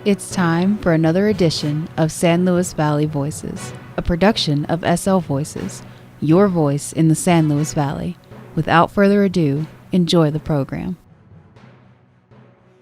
It's time for another edition of San Luis Valley Voices, a production of SL Voices, your voice in the San Luis Valley. Without further ado, enjoy the program.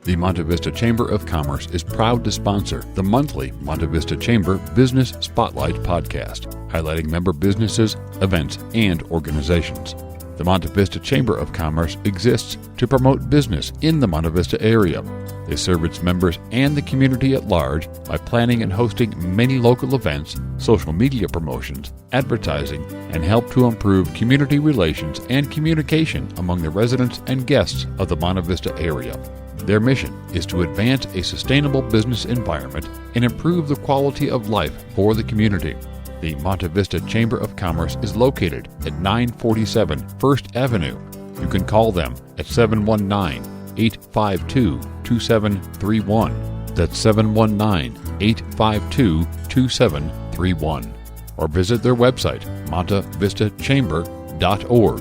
The Monte Vista Chamber of Commerce is proud to sponsor the monthly Monte Vista Chamber Business Spotlight podcast, highlighting member businesses, events, and organizations. The Monte Vista Chamber of Commerce exists to promote business in the Monte Vista area. They serve its members and the community at large by planning and hosting many local events, social media promotions, advertising, and help to improve community relations and communication among the residents and guests of the Monte Vista area. Their mission is to advance a sustainable business environment and improve the quality of life for the community. The Monte Vista Chamber of Commerce is located at 947 First Avenue. You can call them at 719-852-2731. That's 719-852-2731. Or visit their website, montevistachamber.org.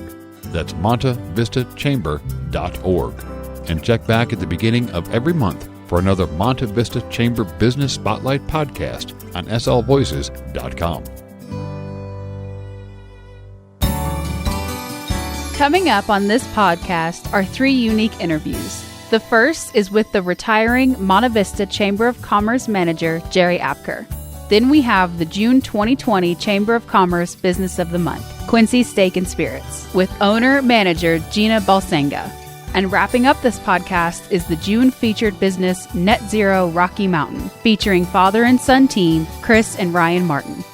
That's montevistachamber.org. And check back at the beginning of every month for another Monte Vista Chamber Business Spotlight podcast on slvoices.com. Coming up on this podcast are three unique interviews. The first is with the retiring Monte Vista Chamber of Commerce manager, Jerry Apker. Then we have the June 2020 Chamber of Commerce Business of the Month, Quincy Steak and Spirits, with owner-manager Gina Balsenga. And wrapping up this podcast is the June featured business NetZero Rocky Mountain, featuring father and son team Chris and Ryan Martin.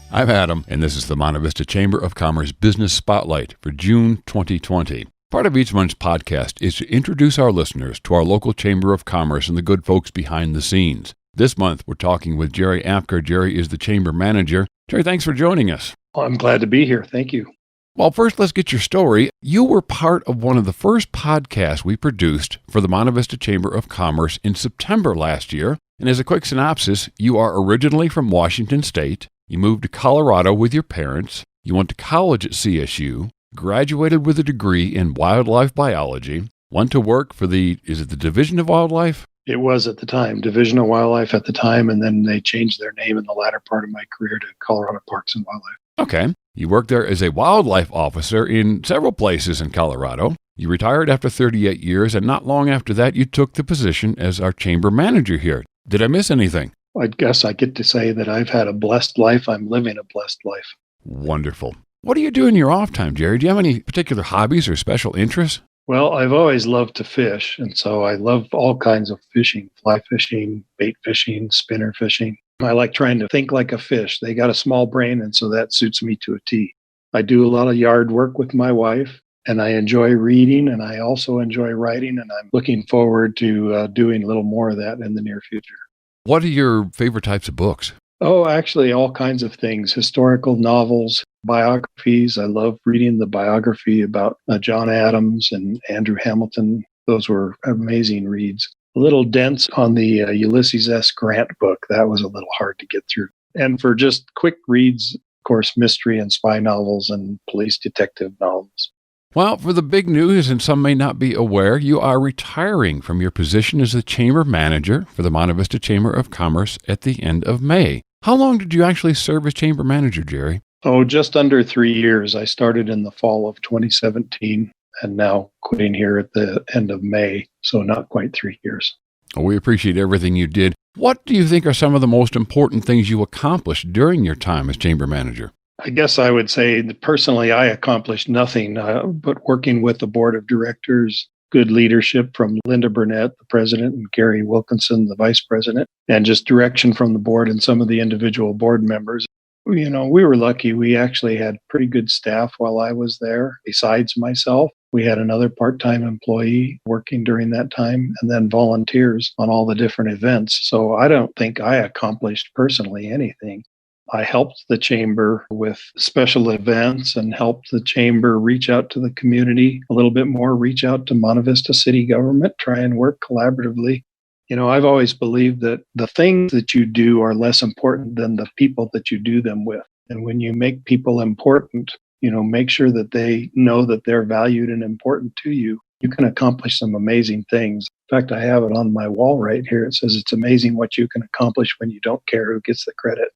I'm Adam, and this is the Monte Vista Chamber of Commerce Business Spotlight for June 2020. Part of each month's podcast is to introduce our listeners to our local Chamber of Commerce and the good folks behind the scenes. This month, we're talking with Jerry Apker. Jerry is the Chamber Manager. Jerry, thanks for joining us. Well, I'm glad to be here. Thank you. Well, first, let's get your story. You were part of one of the first podcasts we produced for the Monte Vista Chamber of Commerce in September last year. And as a quick synopsis, you are originally from Washington State. You moved to Colorado with your parents. You went to college at CSU, graduated with a degree in wildlife biology, went to work for the Division of Wildlife? It was at the time, Division of Wildlife at the time, and then they changed their name in the latter part of my career to Colorado Parks and Wildlife. Okay. You worked there as a wildlife officer in several places in Colorado. You retired after 38 years, and not long after that, you took the position as our chamber manager here. Did I miss anything? I guess I get to say that I've had a blessed life. I'm living a blessed life. Wonderful. What do you do in your off time, Jerry? Do you have any particular hobbies or special interests? Well, I've always loved to fish, and so I love all kinds of fishing, fly fishing, bait fishing, spinner fishing. I like trying to think like a fish. They got a small brain, and so that suits me to a T. I do a lot of yard work with my wife, and I enjoy reading, and I also enjoy writing, and I'm looking forward to doing a little more of that in the near future. What are your favorite types of books? Oh, actually, all kinds of things. Historical novels, biographies. I love reading the biography about John Adams and Andrew Hamilton. Those were amazing reads. A little dense on the Ulysses S. Grant book. That was a little hard to get through. And for just quick reads, of course, mystery and spy novels and police detective novels. Well, for the big news, and some may not be aware, you are retiring from your position as the Chamber Manager for the Monte Vista Chamber of Commerce at the end of May. How long did you actually serve as Chamber Manager, Jerry? Oh, just under 3 years. I started in the fall of 2017 and now quitting here at the end of May, so not quite 3 years. Well, we appreciate everything you did. What do you think are some of the most important things you accomplished during your time as Chamber Manager? I guess I would say that personally, I accomplished nothing but working with the board of directors, good leadership from Linda Burnett, the president, and Gary Wilkinson, the vice president, and just direction from the board and some of the individual board members. You know, we were lucky. We actually had pretty good staff while I was there. Besides myself, we had another part-time employee working during that time, and then volunteers on all the different events. So I don't think I accomplished personally anything. I helped the chamber with special events and helped the chamber reach out to the community a little bit more, reach out to Monte Vista city government, try and work collaboratively. You know, I've always believed that the things that you do are less important than the people that you do them with. And when you make people important, you know, make sure that they know that they're valued and important to you, you can accomplish some amazing things. In fact, I have it on my wall right here. It says, "It's amazing what you can accomplish when you don't care who gets the credit."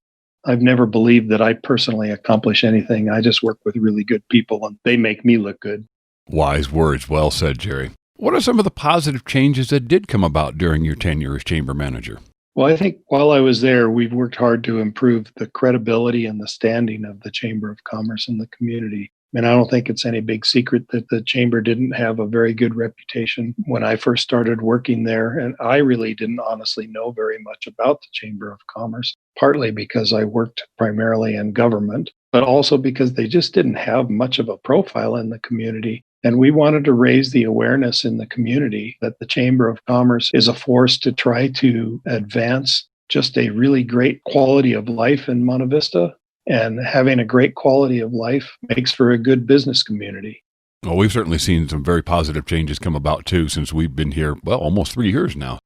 I've never believed that I personally accomplish anything. I just work with really good people and they make me look good. Wise words. Well said, Jerry. What are some of the positive changes that did come about during your tenure as chamber manager? Well, I think while I was there, we've worked hard to improve the credibility and the standing of the Chamber of Commerce in the community. And I don't think it's any big secret that the chamber didn't have a very good reputation when I first started working there. And I really didn't honestly know very much about the Chamber of Commerce, partly because I worked primarily in government, but also because they just didn't have much of a profile in the community. And we wanted to raise the awareness in the community that the Chamber of Commerce is a force to try to advance just a really great quality of life in Monte Vista. And having a great quality of life makes for a good business community. Well, we've certainly seen some very positive changes come about, too, since we've been here, almost 3 years now.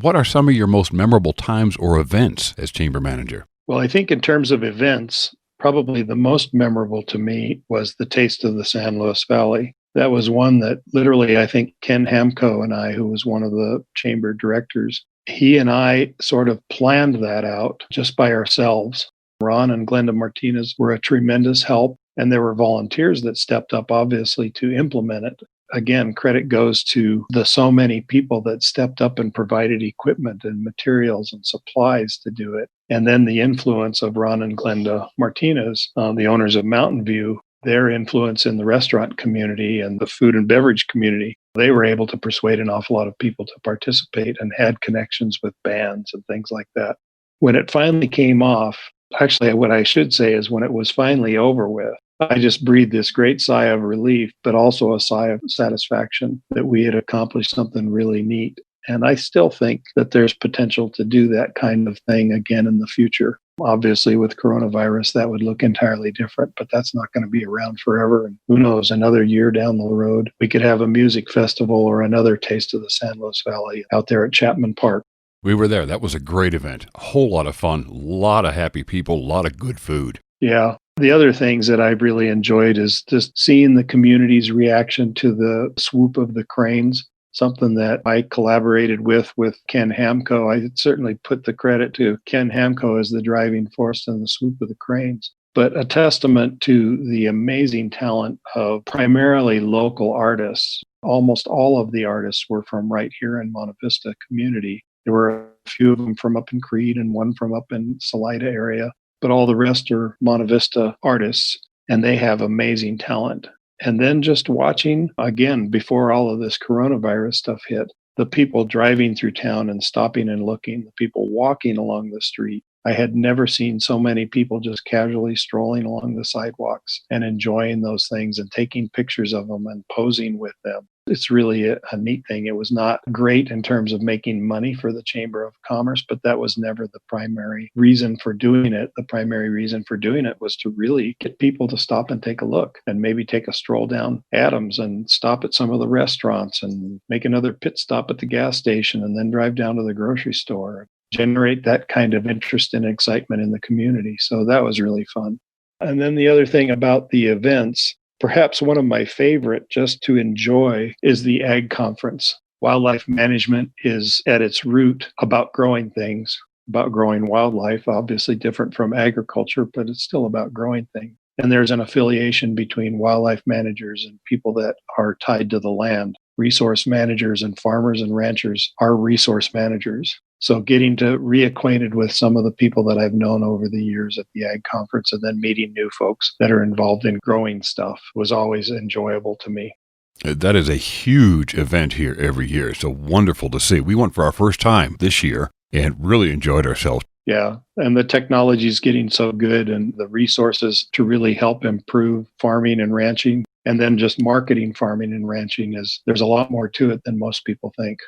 What are some of your most memorable times or events as chamber manager? Well, I think in terms of events, probably the most memorable to me was the Taste of the San Luis Valley. That was one that literally, I think Ken Hamco and I, who was one of the chamber directors, he and I sort of planned that out just by ourselves. Ron and Glenda Martinez were a tremendous help, and there were volunteers that stepped up, obviously, to implement it. Again, credit goes to the so many people that stepped up and provided equipment and materials and supplies to do it. And then the influence of Ron and Glenda Martinez, the owners of Mountain View, their influence in the restaurant community and the food and beverage community. They were able to persuade an awful lot of people to participate and had connections with bands and things like that. When it finally came off, actually, what I should say is when it was finally over with, I just breathed this great sigh of relief, but also a sigh of satisfaction that we had accomplished something really neat. And I still think that there's potential to do that kind of thing again in the future. Obviously, with coronavirus, that would look entirely different, but that's not going to be around forever. And who knows, another year down the road, we could have a music festival or another Taste of the San Luis Valley out there at Chapman Park. We were there. That was a great event. A whole lot of fun, a lot of happy people, a lot of good food. Yeah. The other things that I've really enjoyed is just seeing the community's reaction to the swoop of the cranes, something that I collaborated with Ken Hamco. I certainly put the credit to Ken Hamco as the driving force in the swoop of the cranes, but a testament to the amazing talent of primarily local artists. Almost all of the artists were from right here in Monte Vista community. There were a few of them from up in Creed and one from up in Salida area, but all the rest are Monte Vista artists, and they have amazing talent. And then just watching, again, before all of this coronavirus stuff hit, the people driving through town and stopping and looking, the people walking along the street. I had never seen so many people just casually strolling along the sidewalks and enjoying those things and taking pictures of them and posing with them. It's really a neat thing. It was not great in terms of making money for the Chamber of Commerce, but that was never the primary reason for doing it. The primary reason for doing it was to really get people to stop and take a look and maybe take a stroll down Adams and stop at some of the restaurants and make another pit stop at the gas station and then drive down to the grocery store. Generate that kind of interest and excitement in the community. So that was really fun. And then the other thing about the events, perhaps one of my favorite just to enjoy, is the Ag Conference. Wildlife management is at its root about growing things, about growing wildlife, obviously different from agriculture, but it's still about growing things. And there's an affiliation between wildlife managers and people that are tied to the land. Resource managers and farmers and ranchers are resource managers. So getting to reacquainted with some of the people that I've known over the years at the Ag Conference and then meeting new folks that are involved in growing stuff was always enjoyable to me. That is a huge event here every year. So wonderful to see. We went for our first time this year and really enjoyed ourselves. Yeah, and the technology is getting so good and the resources to really help improve farming and ranching and then just marketing farming and ranching there's a lot more to it than most people think.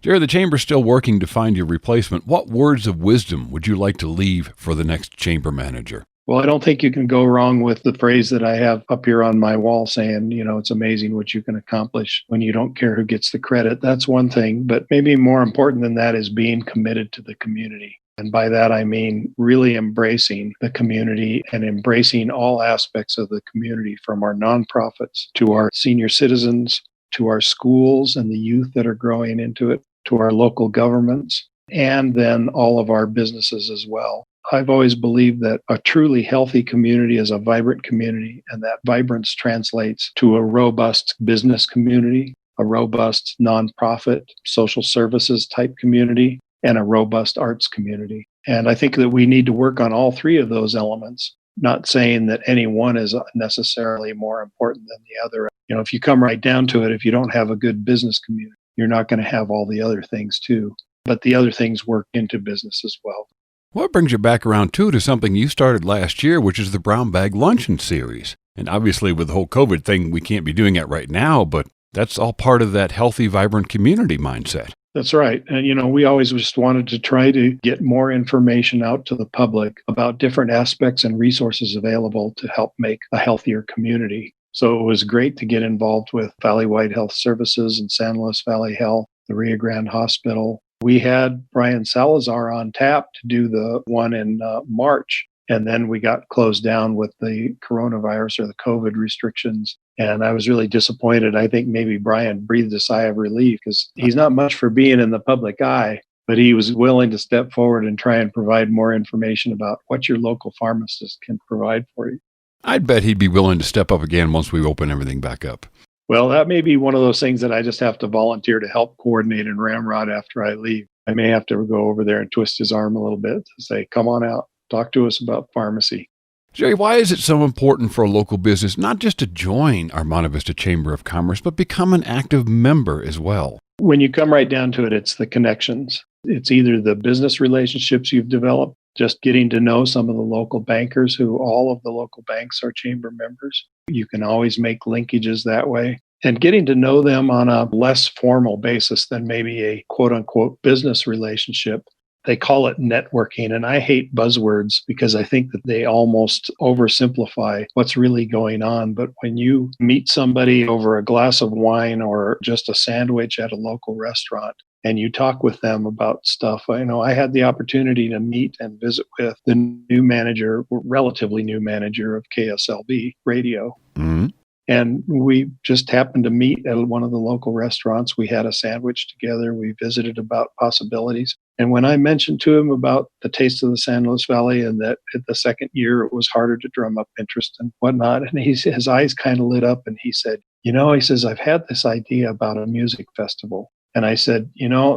Jerry, the Chamber's still working to find your replacement. What words of wisdom would you like to leave for the next chamber manager? Well, I don't think you can go wrong with the phrase that I have up here on my wall saying, it's amazing what you can accomplish when you don't care who gets the credit. That's one thing, but maybe more important than that is being committed to the community. And by that, I mean really embracing the community and embracing all aspects of the community, from our nonprofits to our senior citizens, to our schools and the youth that are growing into it. to our local governments, and then all of our businesses as well. I've always believed that a truly healthy community is a vibrant community, and that vibrance translates to a robust business community, a robust nonprofit social services type community, and a robust arts community. And I think that we need to work on all three of those elements, not saying that any one is necessarily more important than the other. If you come right down to it, if you don't have a good business community, you're not going to have all the other things too. But the other things work into business as well. Well, it brings you back around, too, to something you started last year, which is the Brown Bag Luncheon Series. And obviously, with the whole COVID thing, we can't be doing it right now, but that's all part of that healthy, vibrant community mindset. That's right. And, we always just wanted to try to get more information out to the public about different aspects and resources available to help make a healthier community. So it was great to get involved with Valley-Wide Health Services and San Luis Valley Health, the Rio Grande Hospital. We had Brian Salazar on tap to do the one in March, and then we got closed down with the coronavirus or the COVID restrictions. And I was really disappointed. I think maybe Brian breathed a sigh of relief because he's not much for being in the public eye, but he was willing to step forward and try and provide more information about what your local pharmacist can provide for you. I'd bet he'd be willing to step up again once we open everything back up. Well, that may be one of those things that I just have to volunteer to help coordinate and ramrod after I leave. I may have to go over there and twist his arm a little bit to say, come on out, talk to us about pharmacy. Jerry, why is it so important for a local business not just to join our Monte Vista Chamber of Commerce, but become an active member as well? When you come right down to it, it's the connections. It's either the business relationships you've developed, just getting to know some of the local bankers who all of the local banks are chamber members. You can always make linkages that way. And getting to know them on a less formal basis than maybe a quote unquote business relationship. They call it networking. And I hate buzzwords because I think that they almost oversimplify what's really going on. But when you meet somebody over a glass of wine or just a sandwich at a local restaurant, and you talk with them about stuff. I had the opportunity to meet and visit with the relatively new manager of KSLB radio. Mm-hmm. And we just happened to meet at one of the local restaurants. We had a sandwich together. We visited about possibilities. And when I mentioned to him about the taste of the San Luis Valley and that at the second year it was harder to drum up interest and whatnot, and his eyes kind of lit up and he said, he says, I've had this idea about a music festival. And I said,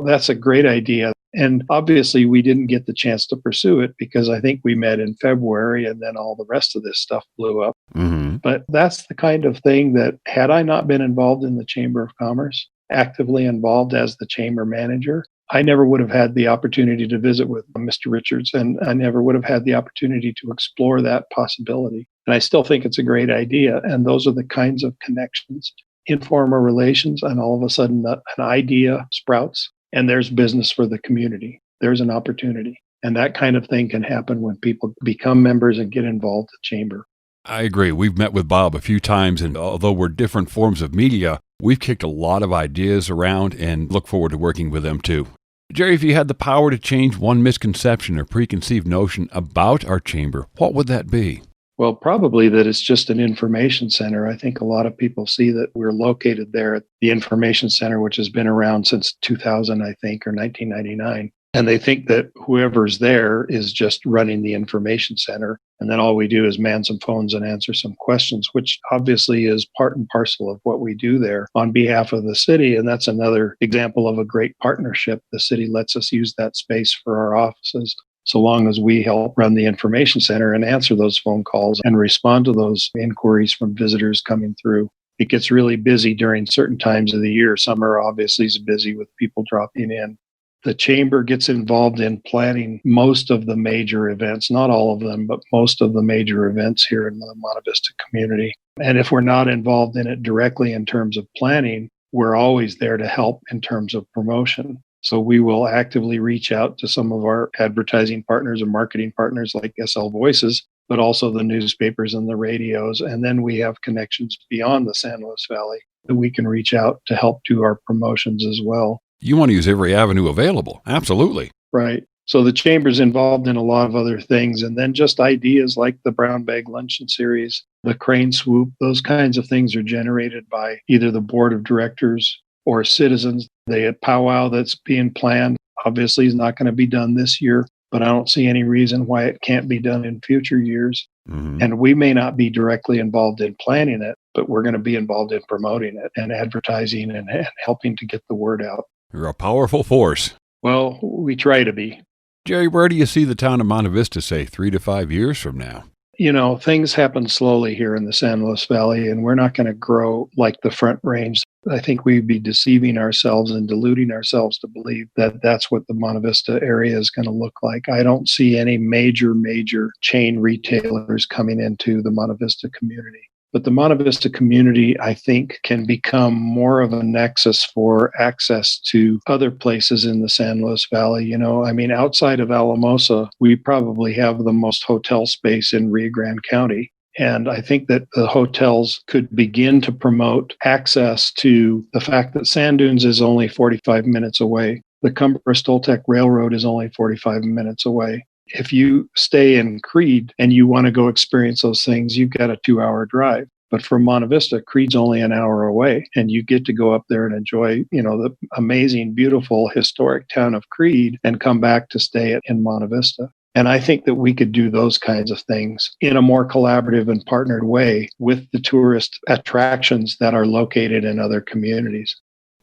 that's a great idea. And obviously we didn't get the chance to pursue it because I think we met in February and then all the rest of this stuff blew up. Mm-hmm. But that's the kind of thing that had I not been involved in the Chamber of Commerce, actively involved as the chamber manager, I never would have had the opportunity to visit with Mr. Richards, and I never would have had the opportunity to explore that possibility. And I still think it's a great idea. And those are the kinds of connections, informal relations, and all of a sudden an idea sprouts and there's business for the community. There's an opportunity. And that kind of thing can happen when people become members and get involved in the chamber. I agree. We've met with Bob a few times, and although we're different forms of media, we've kicked a lot of ideas around and look forward to working with them too. Jerry, if you had the power to change one misconception or preconceived notion about our chamber, what would that be? Well, probably that it's just an information center. I think a lot of people see that we're located there at the information center, which has been around since 2000, I think, or 1999. And they think that whoever's there is just running the information center. And then all we do is man some phones and answer some questions, which obviously is part and parcel of what we do there on behalf of the city. And that's another example of a great partnership. The city lets us use that space for our offices, so long as we help run the information center and answer those phone calls and respond to those inquiries from visitors coming through. It gets really busy during certain times of the year. Summer obviously is busy with people dropping in. The chamber gets involved in planning most of the major events, not all of them, but most of the major events here in the Monte Vista community. And if we're not involved in it directly in terms of planning, we're always there to help in terms of promotion. So we will actively reach out to some of our advertising partners and marketing partners like SL Voices, but also the newspapers and the radios. And then we have connections beyond the San Luis Valley that we can reach out to help do our promotions as well. You want to use every avenue available. Absolutely. Right. So the chamber's involved in a lot of other things. And then just ideas like the Brown Bag Luncheon Series, the Crane Swoop, those kinds of things are generated by either the board of directors or citizens. The powwow that's being planned obviously is not going to be done this year, but I don't see any reason why it can't be done in future years. Mm-hmm. And we may not be directly involved in planning it, but we're going to be involved in promoting it and advertising and helping to get the word out. You're a powerful force. Well, we try to be. Jerry, where do you see the town of Monte Vista, say, 3 to 5 years from now? You know, things happen slowly here in the San Luis Valley, and we're not going to grow like the Front Range. I think we'd be deceiving ourselves and deluding ourselves to believe that that's what the Monte Vista area is going to look like. I don't see any major chain retailers coming into the Monte Vista community. But the Monte Vista community, I think, can become more of a nexus for access to other places in the San Luis Valley. You know, I mean, outside of Alamosa, we probably have the most hotel space in Rio Grande County. And I think that the hotels could begin to promote access to the fact that Sand Dunes is only 45 minutes away. The Cumbres-Toltec Railroad is only 45 minutes away. If you stay in Creed and you want to go experience those things, you've got a 2-hour drive. But from Monte Vista, Creed's only an hour away, and you get to go up there and enjoy, you know, the amazing, beautiful, historic town of Creed and come back to stay in Monte Vista. And I think that we could do those kinds of things in a more collaborative and partnered way with the tourist attractions that are located in other communities.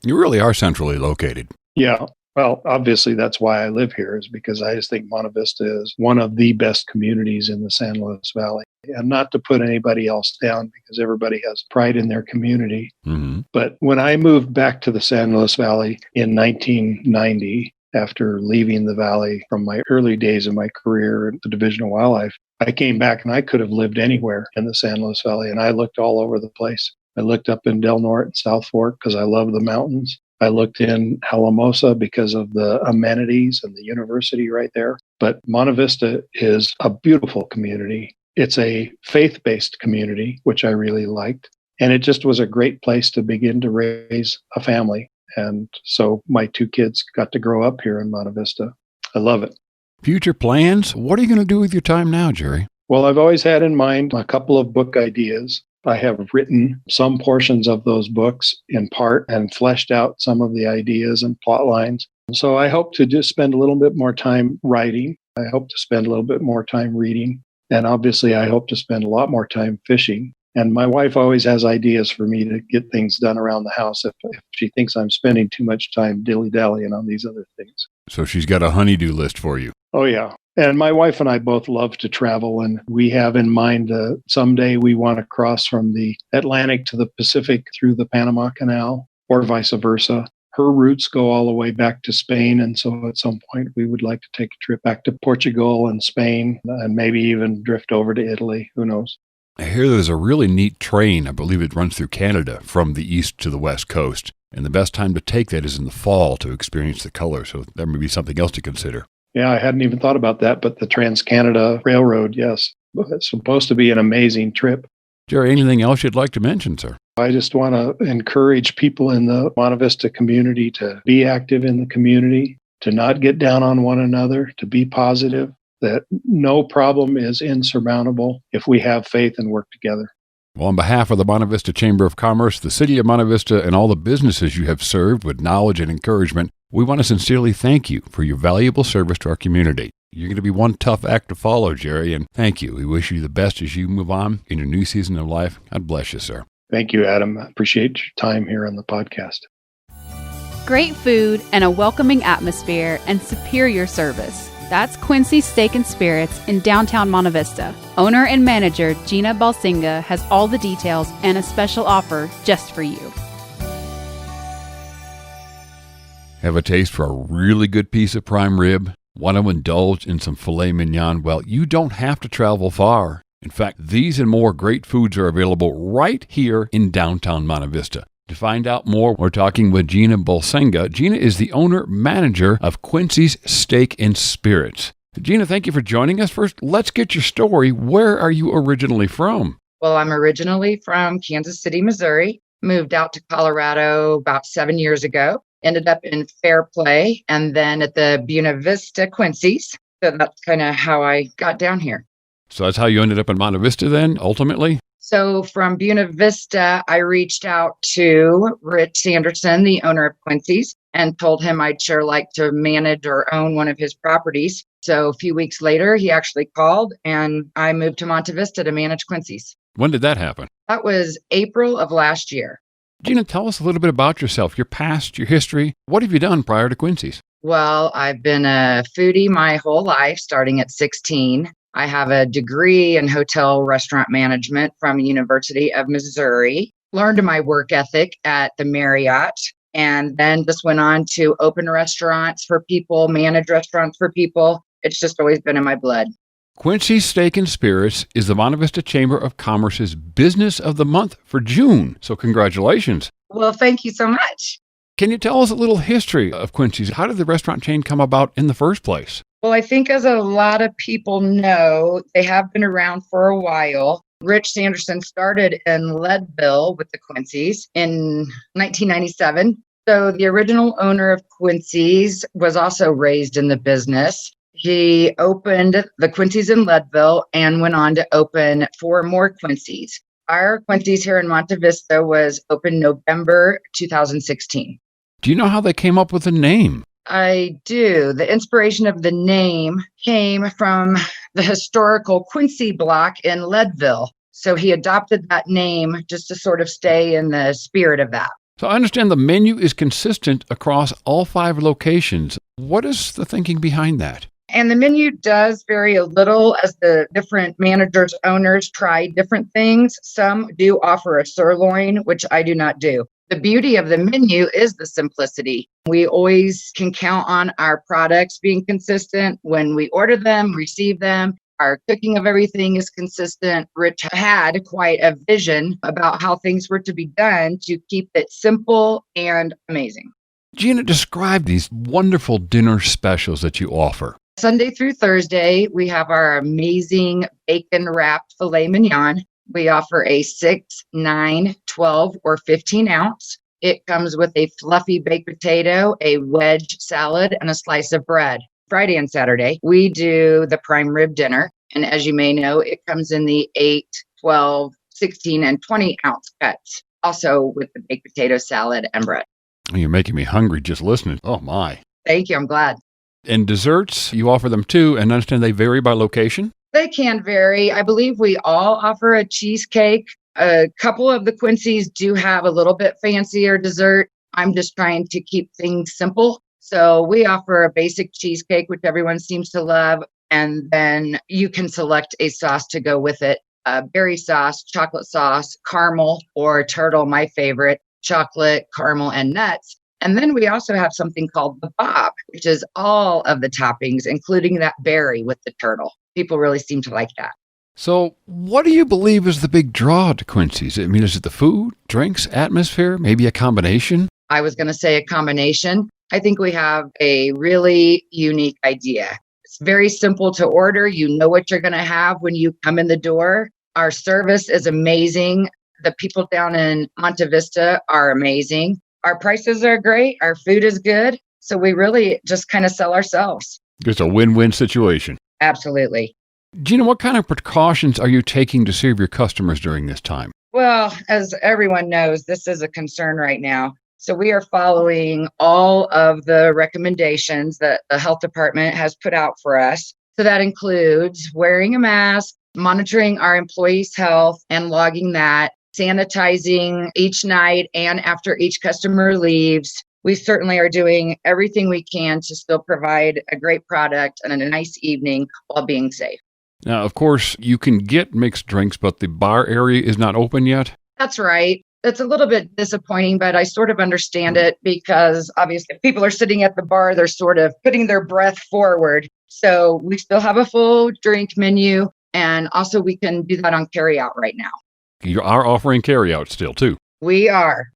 You really are centrally located. Yeah. Well, obviously, that's why I live here, is because I just think Monte Vista is one of the best communities in the San Luis Valley. And not to put anybody else down, because everybody has pride in their community. Mm-hmm. But when I moved back to the San Luis Valley in 1990, after leaving the valley from my early days of my career at the Division of Wildlife, I came back and I could have lived anywhere in the San Luis Valley. And I looked all over the place. I looked up in Del Norte and South Fork because I love the mountains. I looked in Alamosa because of the amenities and the university right there. But Monte Vista is a beautiful community. It's a faith-based community, which I really liked. And it just was a great place to begin to raise a family. And so my 2 kids got to grow up here in Monte Vista. I love it. Future plans? What are you going to do with your time now, Jerry? Well, I've always had in mind a couple of book ideas. I have written some portions of those books in part and fleshed out some of the ideas and plot lines. So I hope to just spend a little bit more time writing. I hope to spend a little bit more time reading. And obviously, I hope to spend a lot more time fishing. And my wife always has ideas for me to get things done around the house if she thinks I'm spending too much time dilly-dallying on these other things. So she's got a honey-do list for you. Oh, yeah. And my wife and I both love to travel, and we have in mind someday we want to cross from the Atlantic to the Pacific through the Panama Canal, or vice versa. Her roots go all the way back to Spain, and so at some point we would like to take a trip back to Portugal and Spain, and maybe even drift over to Italy. Who knows? I hear there's a really neat train, I believe it runs through Canada, from the east to the west coast. And the best time to take that is in the fall to experience the color, so that may be something else to consider. Yeah, I hadn't even thought about that, but the Trans-Canada Railroad, yes. It's supposed to be an amazing trip. Jerry, anything else you'd like to mention, sir? I just want to encourage people in the Monte Vista community to be active in the community, to not get down on one another, to be positive, that no problem is insurmountable if we have faith and work together. Well, on behalf of the Monte Vista Chamber of Commerce, the City of Monte Vista, and all the businesses you have served with knowledge and encouragement, we want to sincerely thank you for your valuable service to our community. You're going to be one tough act to follow, Jerry, and thank you. We wish you the best as you move on in your new season of life. God bless you, sir. Thank you, Adam. I appreciate your time here on the podcast. Great food and a welcoming atmosphere and superior service. That's Quincy's Steak and Spirits in downtown Monte Vista. Owner and manager Gina Balsinga has all the details and a special offer just for you. Have a taste for a really good piece of prime rib? Want to indulge in some filet mignon? Well, you don't have to travel far. In fact, these and more great foods are available right here in downtown Monte Vista. To find out more, we're talking with Gina Balsinga. Gina is the owner-manager of Quincy's Steak and Spirits. Gina, thank you for joining us. First, let's get your story. Where are you originally from? Well, I'm originally from Kansas City, Missouri. Moved out to Colorado about 7 years ago. Ended up in Fairplay and then at the Buena Vista Quincy's. So that's kind of how I got down here. So that's how you ended up in Monte Vista then, ultimately? So from Buena Vista, I reached out to Rich Sanderson, the owner of Quincy's, and told him I'd sure like to manage or own one of his properties. So a few weeks later, he actually called and I moved to Monte Vista to manage Quincy's. When did that happen? That was April of last year. Gina, tell us a little bit about yourself, your past, your history. What have you done prior to Quincy's? Well, I've been a foodie my whole life, starting at 16. I have a degree in hotel restaurant management from University of Missouri. Learned my work ethic at the Marriott, and then just went on to open restaurants for people, manage restaurants for people. It's just always been in my blood. Quincy's Steak and Spirits is the Monte Vista Chamber of Commerce's Business of the Month for June. So congratulations. Well, thank you so much. Can you tell us a little history of Quincy's? How did the restaurant chain come about in the first place? Well, I think as a lot of people know, they have been around for a while. Rich Sanderson started in Leadville with the Quincy's in 1997. So the original owner of Quincy's was also raised in the business. He opened the Quincy's in Leadville and went on to open 4 more Quincy's. Our Quincy's here in Monte Vista was opened November 2016. Do you know how they came up with the name? I do. The inspiration of the name came from the historical Quincy block in Leadville. So he adopted that name just to sort of stay in the spirit of that. So I understand the menu is consistent across all 5 locations. What is the thinking behind that? And the menu does vary a little as the different managers, owners try different things. Some do offer a sirloin, which I do not do. The beauty of the menu is the simplicity. We always can count on our products being consistent when we order them, receive them. Our cooking of everything is consistent. Rich had quite a vision about how things were to be done to keep it simple and amazing. Gina, describe these wonderful dinner specials that you offer. Sunday through Thursday, we have our amazing bacon-wrapped filet mignon. We offer a 6, 9, 12, or 15 ounce. It comes with a fluffy baked potato, a wedge salad, and a slice of bread. Friday and Saturday, we do the prime rib dinner. And as you may know, it comes in the 8, 12, 16, and 20 ounce cuts, also with the baked potato salad and bread. You're making me hungry just listening. Oh, my. Thank you. I'm glad. And desserts, you offer them too, and I understand they vary by location? They can vary. I believe we all offer a cheesecake. A couple of the Quincy's do have a little bit fancier dessert. I'm just trying to keep things simple. So we offer a basic cheesecake, which everyone seems to love. And then you can select a sauce to go with it. Berry sauce, chocolate sauce, caramel, or turtle, my favorite, chocolate, caramel, and nuts. And then we also have something called the Bob, which is all of the toppings, including that berry with the turtle. People really seem to like that. So what do you believe is the big draw to Quincy's? I mean, is it the food, drinks, atmosphere, maybe a combination? I was going to say a combination. I think we have a really unique idea. It's very simple to order. You know what you're going to have when you come in the door. Our service is amazing. The people down in Monte Vista are amazing. Our prices are great. Our food is good. So we really just kind of sell ourselves. It's a win-win situation. Absolutely. Gina, what kind of precautions are you taking to serve your customers during this time? Well, as everyone knows, this is a concern right now. So we are following all of the recommendations that the health department has put out for us. So that includes wearing a mask, monitoring our employees' health and logging that, sanitizing each night and after each customer leaves. We certainly are doing everything we can to still provide a great product and a nice evening while being safe. Now, of course, you can get mixed drinks, but the bar area is not open yet? That's right. It's a little bit disappointing, but I sort of understand it because obviously if people are sitting at the bar, they're sort of putting their breath forward. So we still have a full drink menu, and also we can do that on carryout right now. You are offering carryout still, too. We are.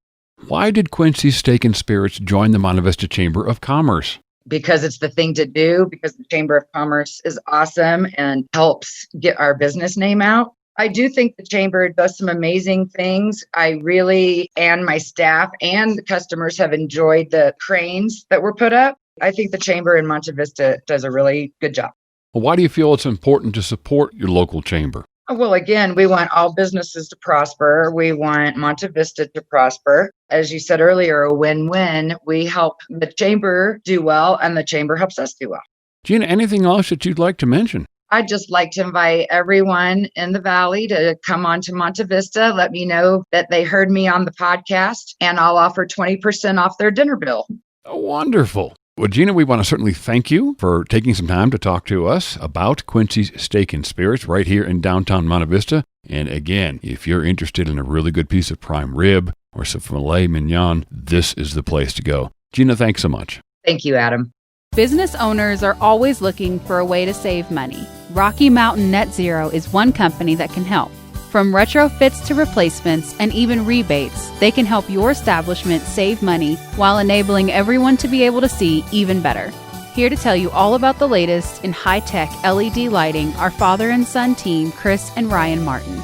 Why did Quincy's Steak and Spirits join the Monte Vista Chamber of Commerce? Because it's the thing to do, because the Chamber of Commerce is awesome and helps get our business name out. I do think the Chamber does some amazing things. I really, and my staff and the customers have enjoyed the cranes that were put up. I think the Chamber in Monte Vista does a really good job. Well, why do you feel it's important to support your local chamber? Well, again, we want all businesses to prosper. We want Monte Vista to prosper. As you said earlier, a win-win. We help the chamber do well, and the chamber helps us do well. Gina, anything else that you'd like to mention? I'd just like to invite everyone in the Valley to come on to Monte Vista. Let me know that they heard me on the podcast, and I'll offer 20% off their dinner bill. Oh, wonderful. Well, Gina, we want to certainly thank you for taking some time to talk to us about Quincy's Steak and Spirits right here in downtown Monte Vista. And again, if you're interested in a really good piece of prime rib or some filet mignon, this is the place to go. Gina, thanks so much. Thank you, Adam. Business owners are always looking for a way to save money. Rocky Mountain NetZero is one company that can help. From retrofits to replacements and even rebates, they can help your establishment save money while enabling everyone to be able to see even better. Here to tell you all about the latest in high-tech LED lighting are father and son team Chris and Ryan Martin.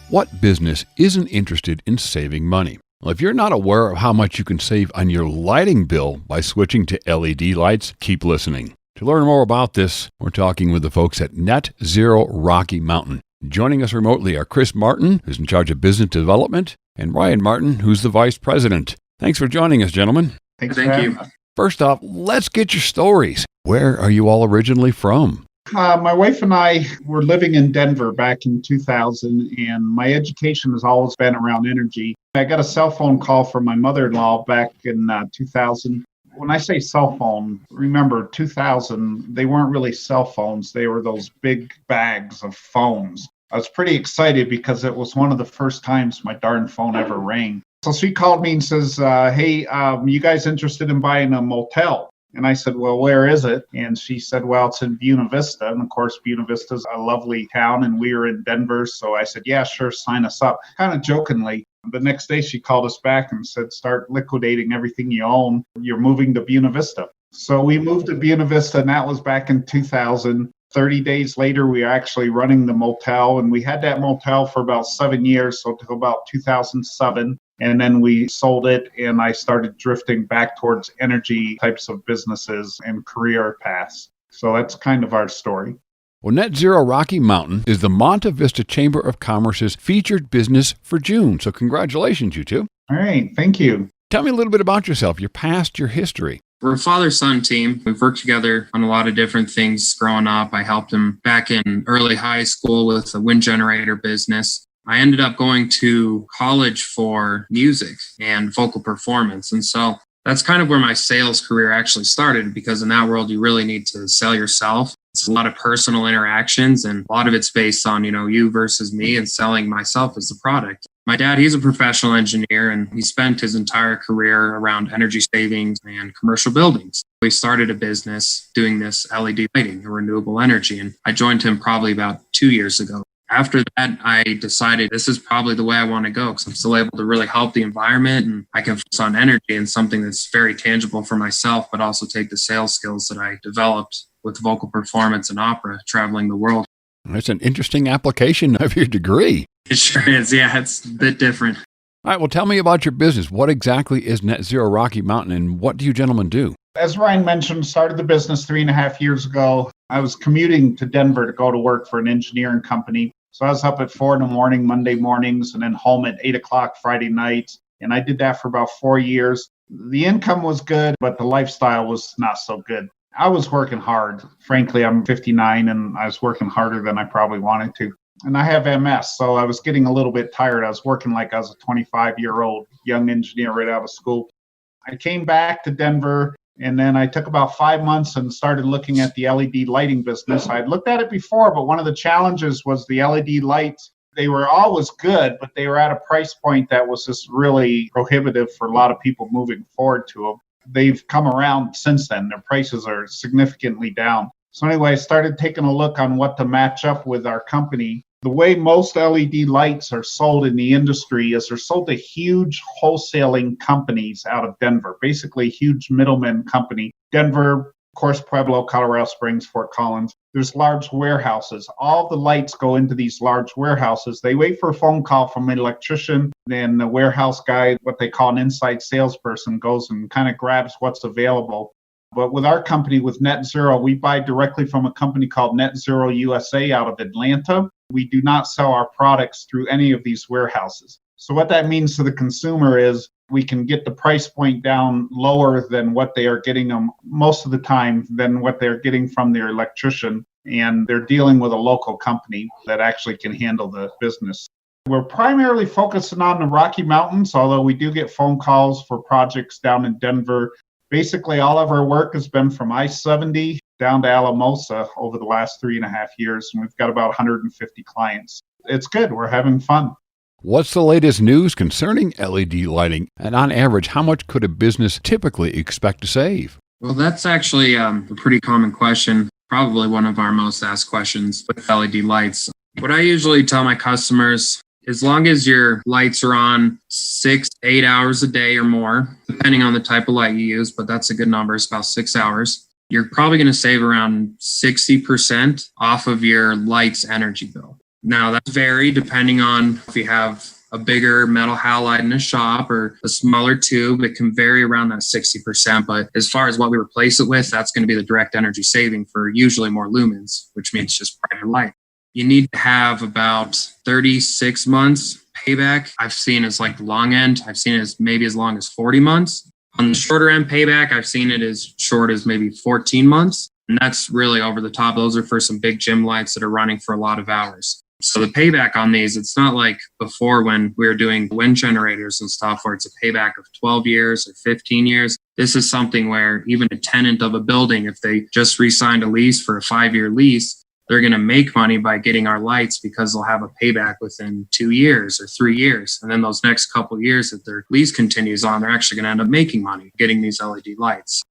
What business isn't interested in saving money? Well, if you're not aware of how much you can save on your lighting bill by switching to LED lights, keep listening. To learn more about this, we're talking with the folks at NetZero Rocky Mountain. Joining us remotely are Chris Martin, who's in charge of business development, and Ryan Martin, who's the vice president. Thanks for joining us, gentlemen. Thank you. First off, let's get your stories. Where are you all originally from? My wife and I were living in Denver back in 2000, and my education has always been around energy. I got a cell phone call from my mother-in-law back in 2000. When I say cell phone, remember 2000, they weren't really cell phones. They were those big bags of phones. I was pretty excited because it was one of the first times my darn phone ever rang. So she called me and says, hey, you guys interested in buying a motel? And I said, well, where is it? And she said, well, it's in Buena Vista. And of course, Buena Vista is a lovely town, and we were in Denver. So I said, yeah, sure, sign us up. Kind of jokingly. The next day she called us back and said, start liquidating everything you own. You're moving to Buena Vista. So we moved to Buena Vista, and that was back in 2000. 30 days later, we were actually running the motel, and we had that motel for about 7 years, so till about 2007. And then we sold it, and I started drifting back towards energy types of businesses and career paths. So that's kind of our story. Well, NetZero Rocky Mountain is the Monte Vista Chamber of Commerce's featured business for June. So congratulations, you two. All right. Thank you. Tell me a little bit about yourself, your past, your history. We're a father-son team. We've worked together on a lot of different things growing up. I helped him back in early high school with a wind generator business. I ended up going to college for music and vocal performance. And so that's kind of where my sales career actually started, because in that world, you really need to sell yourself. It's a lot of personal interactions, and a lot of it's based on, you versus me and selling myself as the product. My dad, he's a professional engineer, and he spent his entire career around energy savings and commercial buildings. We started a business doing this LED lighting, renewable energy, and I joined him probably about 2 years ago. After that, I decided this is probably the way I want to go, because I'm still able to really help the environment, and I can focus on energy and something that's very tangible for myself, but also take the sales skills that I developed with vocal performance and opera, traveling the world. That's an interesting application of your degree. It sure is. Yeah, it's a bit different. All right, well, tell me about your business. What exactly is NetZero Rocky Mountain, and what do you gentlemen do? As Ryan mentioned, started the business 3.5 years ago. I was commuting to Denver to go to work for an engineering company. So I was up at 4 a.m, Monday mornings, and then home at 8 o'clock Friday nights. And I did that for about 4 years. The income was good, but the lifestyle was not so good. I was working hard. Frankly, I'm 59, and I was working harder than I probably wanted to. And I have MS, so I was getting a little bit tired. I was working like I was a 25-year-old young engineer right out of school. I came back to Denver, and then I took about 5 months and started looking at the LED lighting business. I had looked at it before, but one of the challenges was the LED lights. They were always good, but they were at a price point that was just really prohibitive for a lot of people moving forward to them. They've come around since then. Their prices are significantly down. So anyway, I started taking a look on what to match up with our company. The way most LED lights are sold in the industry is they're sold to huge wholesaling companies out of Denver, basically huge middleman company. Denver, of course, Pueblo, Colorado Springs, Fort Collins. There's large warehouses. All the lights go into these large warehouses. They wait for a phone call from an electrician. Then the warehouse guy, what they call an inside salesperson, goes and kind of grabs what's available. But with our company, with NetZero, we buy directly from a company called NetZero USA out of Atlanta. We do not sell our products through any of these warehouses. So what that means to the consumer is we can get the price point down lower than what they are getting them most of the time than what they're getting from their electrician. And they're dealing with a local company that actually can handle the business. We're primarily focusing on the Rocky Mountains, although we do get phone calls for projects down in Denver. Basically, all of our work has been from I-70 down to Alamosa over the last 3.5 years, and we've got about 150 clients. It's good. We're having fun. What's the latest news concerning LED lighting? And on average, how much could a business typically expect to save? Well, that's actually a pretty common question, probably one of our most asked questions with LED lights. What I usually tell my customers, as long as your lights are on 6 to 8 hours a day or more, depending on the type of light you use, but that's a good number, it's about 6 hours, you're probably going to save around 60% off of your light's energy bill. Now, that's vary depending on if you have a bigger metal halide in a shop or a smaller tube. It can vary around that 60%. But as far as what we replace it with, that's going to be the direct energy saving for usually more lumens, which means just brighter light. You need to have about 36 months payback. I've seen as like the long end. I've seen it as maybe as long as 40 months. On the shorter end payback, I've seen it as short as maybe 14 months. And that's really over the top. Those are for some big gym lights that are running for a lot of hours. So the payback on these, it's not like before when we were doing wind generators and stuff where it's a payback of 12 years or 15 years. This is something where even a tenant of a building, if they just re-signed a lease for a 5-year lease, they're going to make money by getting our lights because they'll have a payback within 2 years or 3 years. And then those next couple of years that their lease continues on, they're actually going to end up making money getting these LED lights.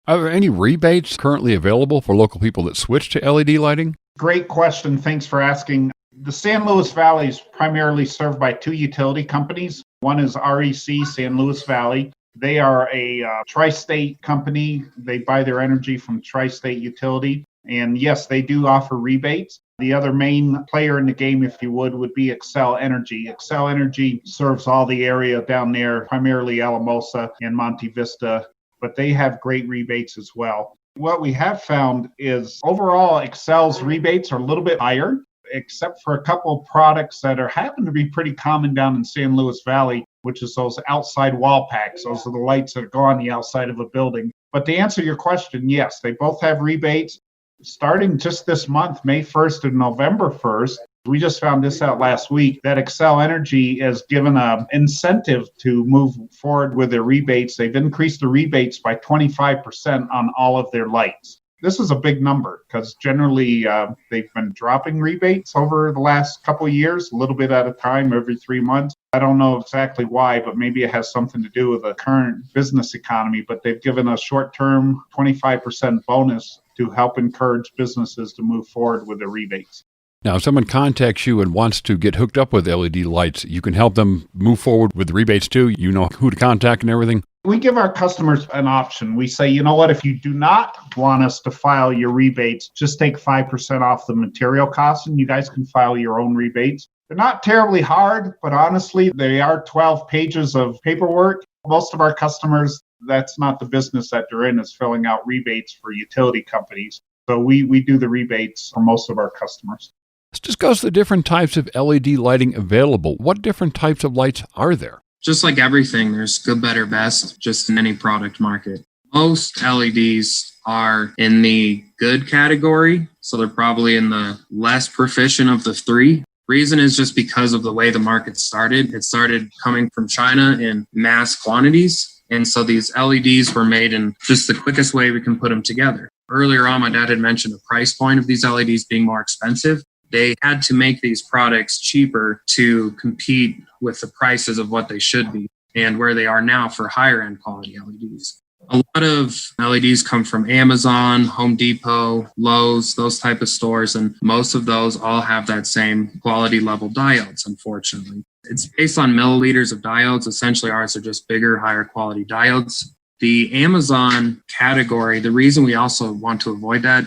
Are there any rebates currently available for local people that switch to LED lighting? Great question. Thanks for asking. The San Luis Valley is primarily served by 2 utility companies. One is REC, San Luis Valley. They are a tri-state company. They buy their energy from tri-state utility. And yes, they do offer rebates. The other main player in the game, if you would be Excel Energy. Excel Energy serves all the area down there, primarily Alamosa and Monte Vista, but they have great rebates as well. What we have found is overall Excel's rebates are a little bit higher, except for a couple of products that happen to be pretty common down in San Luis Valley, which is those outside wall packs. Those are the lights that go on the outside of a building. But to answer your question, yes, they both have rebates. Starting just this month, May 1st and November 1st, we just found this out last week, that Excel Energy has given an incentive to move forward with their rebates. They've increased the rebates by 25% on all of their lights. This is a big number because generally they've been dropping rebates over the last couple of years, a little bit at a time, every 3 months. I don't know exactly why, but maybe it has something to do with the current business economy, but they've given a short-term 25% bonus to help encourage businesses to move forward with their rebates. Now, if someone contacts you and wants to get hooked up with LED lights, you can help them move forward with the rebates too. You know who to contact and everything. We give our customers an option. We say, you know what, if you do not want us to file your rebates, just take 5% off the material costs and you guys can file your own rebates. They're not terribly hard, but honestly, they are 12 pages of paperwork. Most of our customers, that's not the business that they're in, is filling out rebates for utility companies. So we do the rebates for most of our customers. Let's discuss the different types of LED lighting available. What different types of lights are there? Just like everything, there's good, better, best, just in any product market. Most LEDs are in the good category, so they're probably in the less proficient of the three. Reason is just because of the way the market started. It started coming from China in mass quantities. And so these LEDs were made in just the quickest way we can put them together. Earlier on, my dad had mentioned the price point of these LEDs being more expensive. They had to make these products cheaper to compete with the prices of what they should be and where they are now for higher end quality LEDs. A lot of LEDs come from Amazon, Home Depot, Lowe's, those type of stores, and most of those all have that same quality level diodes, unfortunately. It's based on milliliters of diodes. Essentially, ours are just bigger, higher quality diodes. The Amazon category, the reason we also want to avoid that,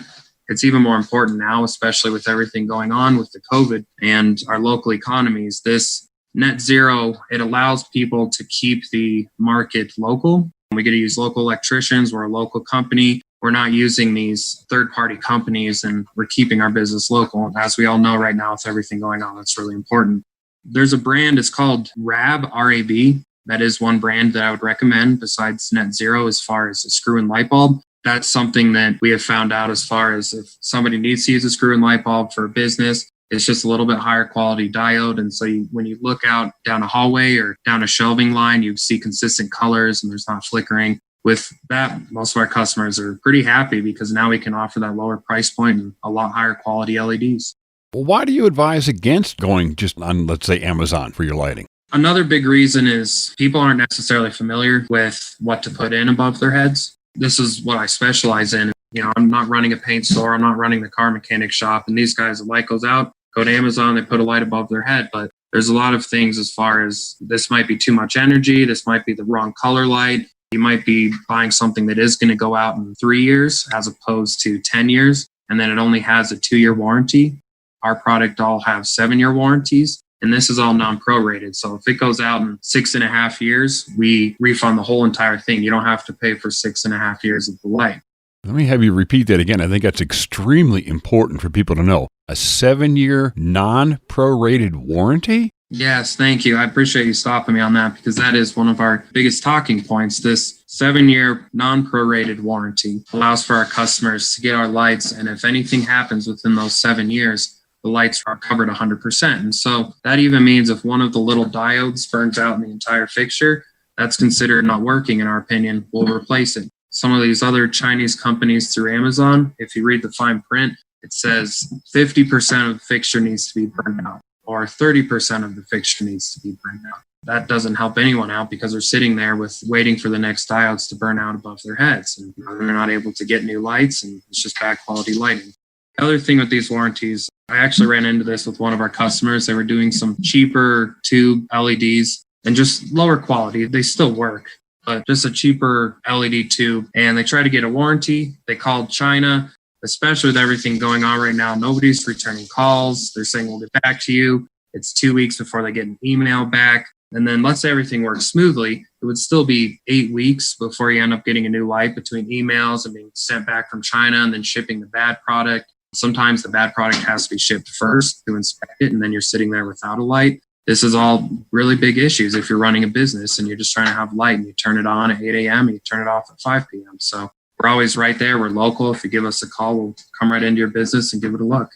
it's even more important now, especially with everything going on with the COVID and our local economies. This net zero, it allows people to keep the market local. We get to use local electricians. We're a local company. we're not using these third-party companies, and we're keeping our business local. And as we all know right now with everything going on, that's really important. There's a brand, it's called RAB, R-A-B. That is one brand that I would recommend besides NetZero as far as a screw and light bulb. That's something that we have found out as far as if somebody needs to use a screw and light bulb for a business, it's just a little bit higher quality diode. And so when you look out down a hallway or down a shelving line, you see consistent colors and there's not flickering. With that, most of our customers are pretty happy because now we can offer that lower price point and a lot higher quality LEDs. Well, why do you advise against going just on, let's say, Amazon for your lighting? Another big reason is people aren't necessarily familiar with what to put in above their heads. This is what I specialize in. I'm not running a paint store. I'm not running the car mechanic shop. And these guys, the light goes out, go to Amazon, they put a light above their head. But there's a lot of things as far as this might be too much energy. This might be the wrong color light. You might be buying something that is going to go out in 3 years as opposed to 10 years. And then it only has a 2-year warranty. Our product all have 7-year warranties. And this is all non-prorated. So if it goes out in 6.5 years, we refund the whole entire thing. You don't have to pay for 6.5 years of the light. Let me have you repeat that again. I think that's extremely important for people to know. A 7-year non-prorated warranty? Yes, thank you. I appreciate you stopping me on that because that is one of our biggest talking points. This 7-year non-prorated warranty allows for our customers to get our lights. And if anything happens within those 7 years, the lights are covered 100%. And so that even means if one of the little diodes burns out in the entire fixture, that's considered not working in our opinion. We'll replace it. Some of these other Chinese companies through Amazon, if you read the fine print, it says 50% of the fixture needs to be burned out or 30% of the fixture needs to be burned out. That doesn't help anyone out because they're sitting there waiting for the next diodes to burn out above their heads. And they're not able to get new lights and it's just bad quality lighting. The other thing with these warranties, I actually ran into this with one of our customers. They were doing some cheaper tube LEDs and just lower quality. They still work, but just a cheaper LED tube. And they tried to get a warranty. They called China, especially with everything going on right now. Nobody's returning calls. They're saying, we'll get back to you. It's 2 weeks before they get an email back. And then let's say everything works smoothly. It would still be 8 weeks before you end up getting a new light between emails and being sent back from China and then shipping the bad product. Sometimes the bad product has to be shipped first to inspect it, and then you're sitting there without a light. This is all really big issues if you're running a business and you're just trying to have light and you turn it on at 8 a.m. and you turn it off at 5 p.m. So we're always right there. We're local. If you give us a call, we'll come right into your business and give it a look.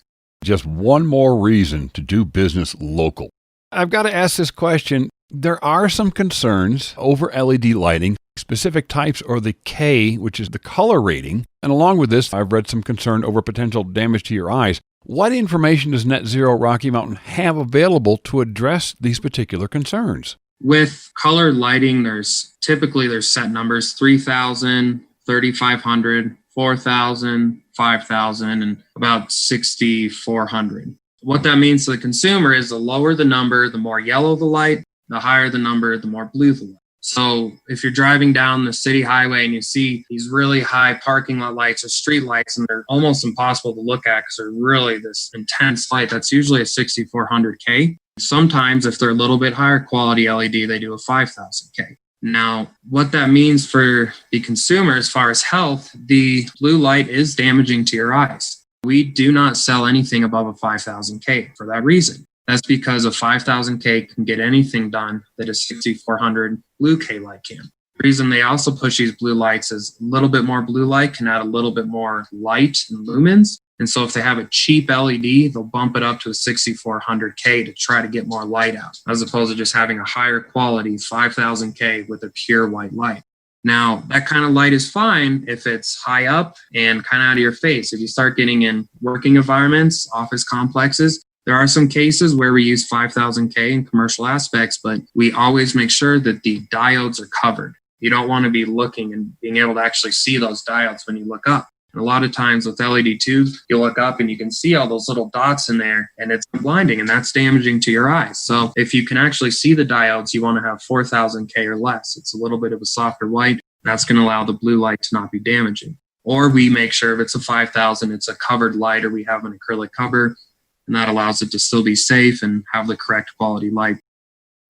Just one more reason to do business local. I've got to ask this question. There are some concerns over LED lighting, specific types or the K, which is the color rating. And along with this, I've read some concern over potential damage to your eyes. What information does NetZero Rocky Mountain have available to address these particular concerns? With color lighting, there's set numbers, 3,000, 3,500, 4,000, 5,000, and about 6,400. What that means to the consumer is the lower the number, the more yellow the light, the higher the number, the more blue the light. So if you're driving down the city highway and you see these really high parking lot lights or street lights, and they're almost impossible to look at because they're really this intense light, that's usually a 6,400K. Sometimes if they're a little bit higher quality LED, they do a 5,000K. Now, what that means for the consumer as far as health, the blue light is damaging to your eyes. We do not sell anything above a 5,000K for that reason. That's because a 5,000K can get anything done that a 6,400 blue K light can. The reason they also push these blue lights is a little bit more blue light can add a little bit more light and lumens. And so if they have a cheap LED, they'll bump it up to a 6,400K to try to get more light out, as opposed to just having a higher quality 5,000K with a pure white light. Now, that kind of light is fine if it's high up and kind of out of your face. If you start getting in working environments, office complexes, there are some cases where we use 5,000K in commercial aspects, but we always make sure that the diodes are covered. You don't want to be looking and being able to actually see those diodes when you look up. And a lot of times with LED tubes, you look up and you can see all those little dots in there and it's blinding and that's damaging to your eyes. So if you can actually see the diodes, you want to have 4,000K or less. It's a little bit of a softer white. That's going to allow the blue light to not be damaging. Or we make sure if it's a 5,000, it's a covered light or we have an acrylic cover. And that allows it to still be safe and have the correct quality light.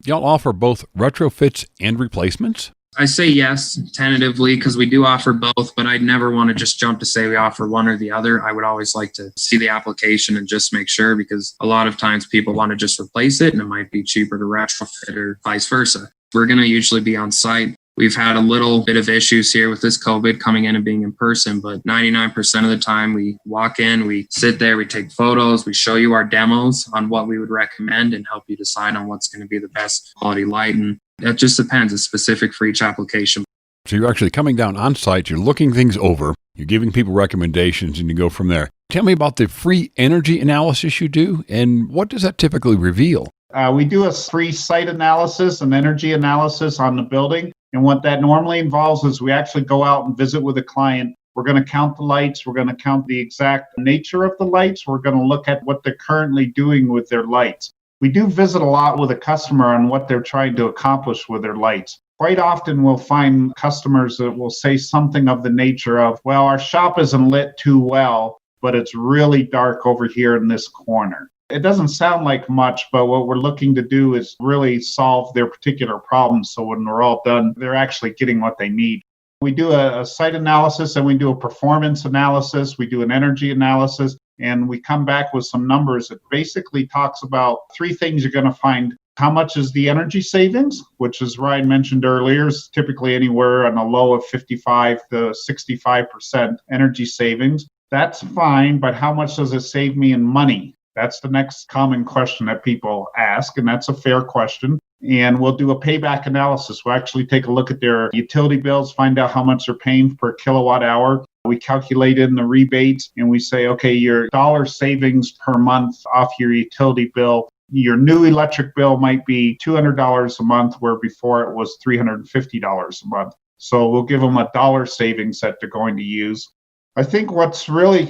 Y'all offer both retrofits and replacements? I say yes, tentatively, because we do offer both, but I'd never want to just jump to say we offer one or the other. I would always like to see the application and just make sure, because a lot of times people want to just replace it and it might be cheaper to retrofit or vice versa. We're going to usually be on site. We've had a little bit of issues here with this COVID coming in and being in person, but 99% of the time we walk in, we sit there, we take photos, we show you our demos on what we would recommend and help you decide on what's going to be the best quality light. And it just depends. It's specific for each application. So you're actually coming down on site, you're looking things over, you're giving people recommendations, and you go from there. Tell me about the free energy analysis you do, and what does that typically reveal? We do a free site analysis and energy analysis on the building. And what that normally involves is we actually go out and visit with a client. We're going to count the lights. We're going to count the exact nature of the lights. We're going to look at what they're currently doing with their lights. We do visit a lot with a customer on what they're trying to accomplish with their lights. Quite often we'll find customers that will say something of the nature of, well, our shop isn't lit too well, but it's really dark over here in this corner. It doesn't sound like much, but what we're looking to do is really solve their particular problems. So when we're all done, they're actually getting what they need. We do a site analysis and we do a performance analysis. We do an energy analysis, and we come back with some numbers that basically talks about three things you're going to find. How much is the energy savings, which, as Ryan mentioned earlier, is typically anywhere on a low of 55 to 65% energy savings. That's fine, but how much does it save me in money? That's the next common question that people ask, and that's a fair question. And we'll do a payback analysis. We'll actually take a look at their utility bills, find out how much they're paying per kilowatt hour. We calculate in the rebates, and we say, okay, your dollar savings per month off your utility bill, your new electric bill might be $200 a month, where before it was $350 a month. So we'll give them a dollar savings that they're going to use. I think what's really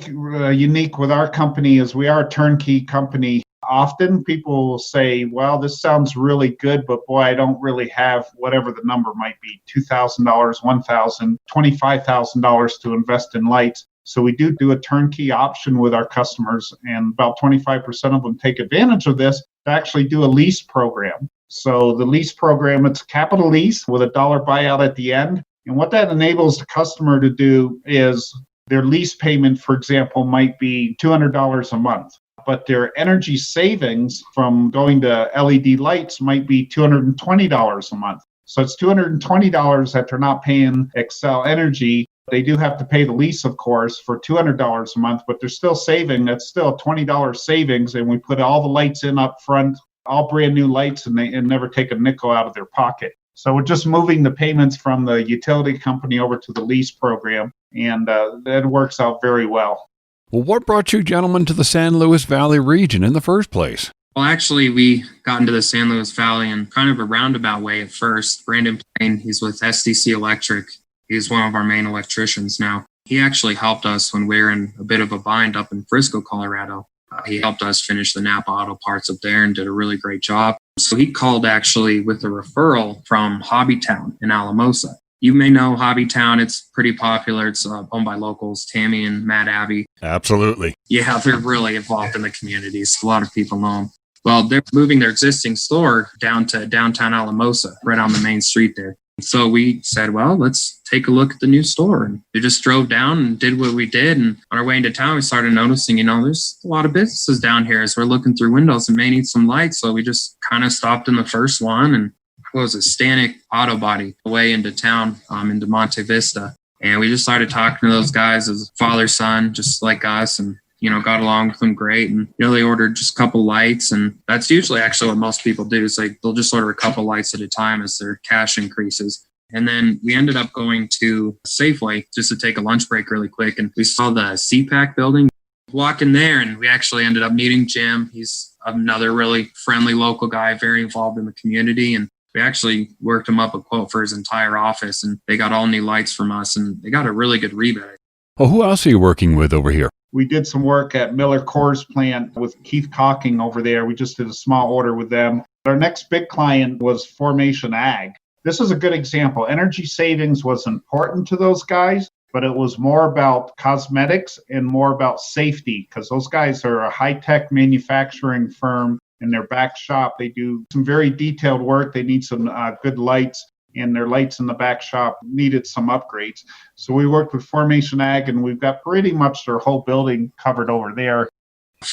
unique with our company is we are a turnkey company. Often people will say, well, this sounds really good, but boy, I don't really have whatever the number might be, $2,000, $1,000, $25,000 to invest in lights. So we do a turnkey option with our customers, and about 25% of them take advantage of this to actually do a lease program. So the lease program, it's a capital lease with a dollar buyout at the end. And what that enables the customer to do is their lease payment, for example, might be $200 a month, but their energy savings from going to LED lights might be $220 a month. So it's $220 that they're not paying Excel Energy. They do have to pay the lease, of course, for $200 a month, but they're still saving. That's still a $20 savings, and we put all the lights in up front, all brand new lights, and they never take a nickel out of their pocket. So we're just moving the payments from the utility company over to the lease program, and that works out very well. Well, what brought you gentlemen to the San Luis Valley region in the first place? Well, actually, we got into the San Luis Valley in kind of a roundabout way at first. Brandon Payne, he's with SDC Electric. He's one of our main electricians now. He actually helped us when we were in a bit of a bind up in Frisco, Colorado. He helped us finish the Napa Auto Parts up there and did a really great job. So he called actually with a referral from Hobbytown in Alamosa. You may know Hobbytown. It's pretty popular. It's owned by locals, Tammy and Matt Abbey. Absolutely. Yeah, they're really involved in the communities. A lot of people know them. Well, they're moving their existing store down to downtown Alamosa, right on the main street there. So we said, well, let's take a look at the new store. And we just drove down and did what we did. And on our way into town, we started noticing, there's a lot of businesses down here as we're looking through windows and may need some lights. So we just kind of stopped in the first one, and it was a Stanek Auto Body away into town, into Monte Vista. And we just started talking to those guys as father, son, just like us, and got along with them great. And they ordered just a couple lights. And that's usually actually what most people do, is they'll just order a couple lights at a time as their cash increases. And then we ended up going to Safeway just to take a lunch break really quick. And we saw the CPAC building. Walk in there, and we actually ended up meeting Jim. He's another really friendly local guy, very involved in the community. And we actually worked him up a quote for his entire office, and they got all new lights from us, and they got a really good rebate. Well, who else are you working with over here? We did some work at Miller Coors plant with Keith Cocking over there. We just did a small order with them. Our next big client was Formation Ag. This is a good example. Energy savings was important to those guys, but it was more about cosmetics and more about safety, because those guys are a high-tech manufacturing firm. In their back shop, they do some very detailed work. They need some good lights. and their lights in the back shop needed some upgrades. So we worked with Formation Ag, and we've got pretty much their whole building covered over there.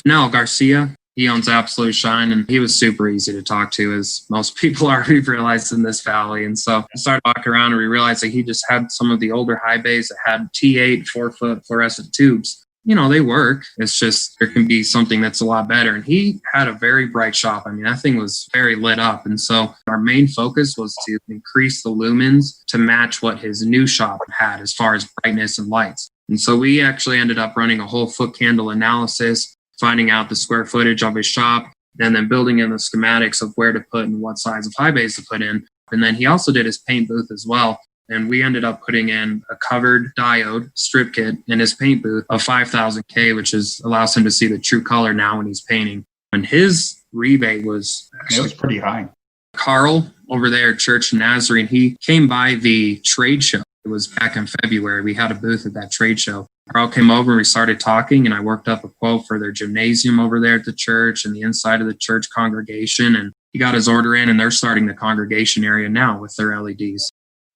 Now, Garcia, he owns Absolute Shine, and he was super easy to talk to, as most people are, we've realized, in this valley. And so I started walking around, and we realized that he just had some of the older high bays that had T8 4-foot fluorescent tubes. They work. It's just there can be something that's a lot better. And he had a very bright shop. I mean, that thing was very lit up. And so our main focus was to increase the lumens to match what his new shop had as far as brightness and lights. And so we actually ended up running a whole foot candle analysis, finding out the square footage of his shop, and then building in the schematics of where to put and what size of high bays to put in. And then he also did his paint booth as well. And we ended up putting in a covered diode strip kit in his paint booth of 5,000K, which allows him to see the true color now when he's painting. And his rebate was pretty high. Carl over there at Church Nazarene, he came by the trade show. It was back in February. We had a booth at that trade show. Carl came over and we started talking, and I worked up a quote for their gymnasium over there at the church and the inside of the church congregation. And he got his order in, and they're starting the congregation area now with their LEDs.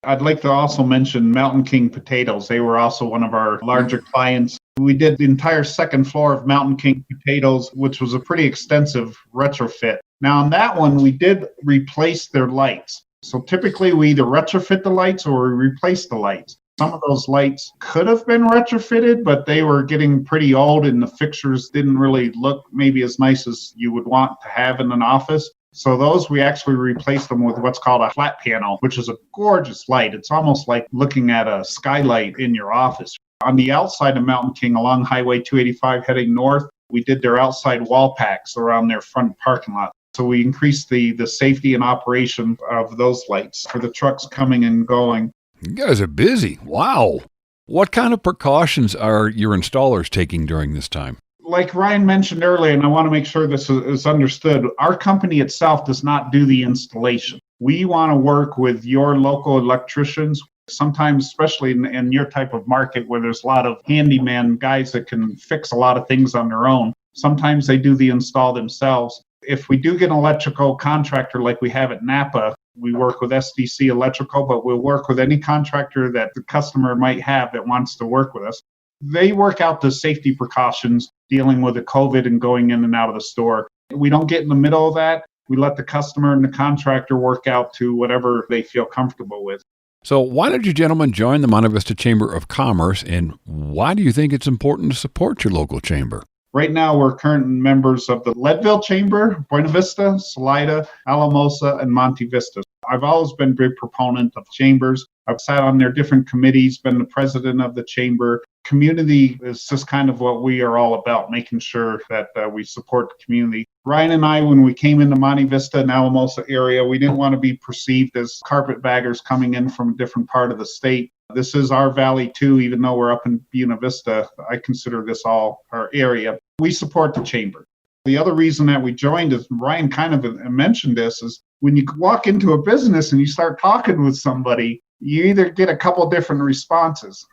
I'd like to also mention Mountain King Potatoes. They were also one of our larger clients. We did the entire second floor of Mountain King Potatoes, which was a pretty extensive retrofit. Now, on that one, we did replace their lights. So typically, we either retrofit the lights or we replace the lights. Some of those lights could have been retrofitted, but they were getting pretty old and the fixtures didn't really look maybe as nice as you would want to have in an office. So those, we actually replaced them with what's called a flat panel, which is a gorgeous light. It's almost like looking at a skylight in your office. On the outside of Mountain King along Highway 285 heading north, we did their outside wall packs around their front parking lot. So we increased the safety and operation of those lights for the trucks coming and going. You guys are busy. Wow. What kind of precautions are your installers taking during this time? Like Ryan mentioned earlier, and I want to make sure this is understood, our company itself does not do the installation. We want to work with your local electricians, sometimes especially in your type of market where there's a lot of handyman guys that can fix a lot of things on their own. Sometimes they do the install themselves. If we do get an electrical contractor like we have at Napa, we work with SDC Electrical, but we'll work with any contractor that the customer might have that wants to work with us. They work out the safety precautions dealing with the COVID and going in and out of the store. We don't get in the middle of that. We let the customer and the contractor work out to whatever they feel comfortable with. So why did you gentlemen join the Monte Vista Chamber of Commerce, and why do you think it's important to support your local chamber? Right now, we're current members of the Leadville Chamber, Buena Vista, Salida, Alamosa, and Monte Vista. I've always been a big proponent of chambers. I've sat on their different committees, been the president of the chamber. Community is just kind of what we are all about, making sure that we support the community. Ryan and I, when we came into Monte Vista and Alamosa area, we didn't want to be perceived as carpetbaggers coming in from a different part of the state. This is our valley too, even though we're up in Buena Vista. I consider this all our area. We support the chamber. The other reason that we joined, is Ryan kind of mentioned this, is when you walk into a business and you start talking with somebody, you either get a couple different responses,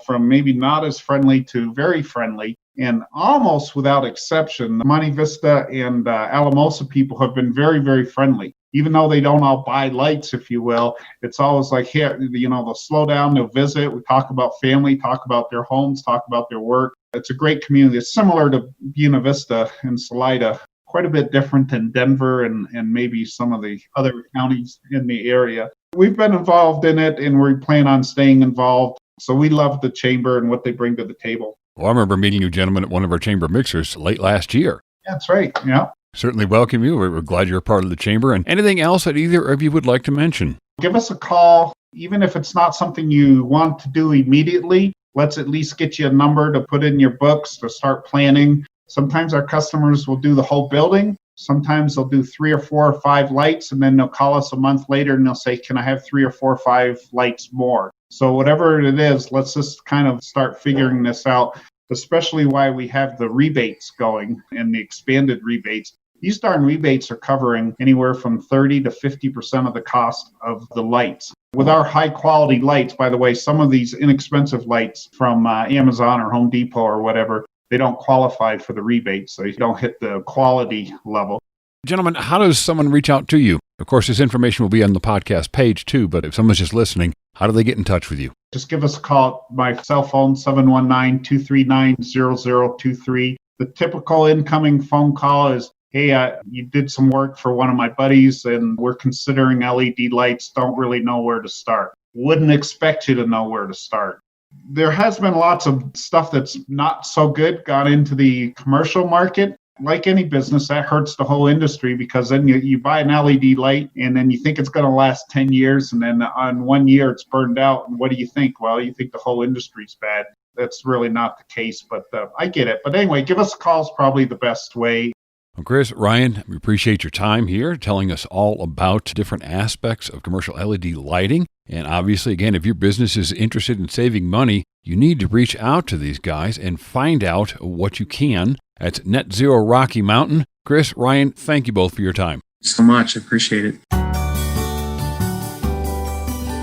from maybe not as friendly to very friendly. And almost without exception, the Monte Vista and Alamosa people have been very, very friendly. Even though they don't all buy lights, if you will, it's always like, here, they'll slow down, they'll visit. We talk about family, talk about their homes, talk about their work. It's a great community. It's similar to Buena Vista and Salida, quite a bit different than Denver and maybe some of the other counties in the area. We've been involved in it, and we plan on staying involved. So we love the chamber and what they bring to the table. Well, I remember meeting you gentlemen at one of our chamber mixers late last year. That's right, yeah. Certainly welcome you. We're glad you're a part of the chamber. And anything else that either of you would like to mention? Give us a call. Even if it's not something you want to do immediately, let's at least get you a number to put in your books to start planning. Sometimes our customers will do the whole building. Sometimes they'll do 3 or 4 or 5 lights, and then they'll call us a month later and they'll say, can I have 3 or 4 or 5 lights more? So whatever it is, let's just kind of start figuring this out, especially why we have the rebates going and the expanded rebates. These darn rebates are covering anywhere from 30 to 50% of the cost of the lights. With our high quality lights, by the way, some of these inexpensive lights from Amazon or Home Depot or whatever, they don't qualify for the rebates. They don't hit the quality level. Gentlemen, how does someone reach out to you? Of course, this information will be on the podcast page too, but if someone's just listening, how do they get in touch with you? Just give us a call. My cell phone, 719-239-0023. The typical incoming phone call is, hey, you did some work for one of my buddies and we're considering LED lights, don't really know where to start. Wouldn't expect you to know where to start. There has been lots of stuff that's not so good gone into the commercial market. Like any business, that hurts the whole industry because then you buy an LED light and then you think it's going to last 10 years and then on 1 year it's burned out. And what do you think? Well, you think the whole industry's bad. That's really not the case, but I get it. But anyway, give us a call is probably the best way. Well, Chris, Ryan, we appreciate your time here telling us all about different aspects of commercial LED lighting. And obviously, again, if your business is interested in saving money, you need to reach out to these guys and find out what you can. That's NetZero Rocky Mountain. Chris, Ryan, thank you both for your time. So much. I appreciate it.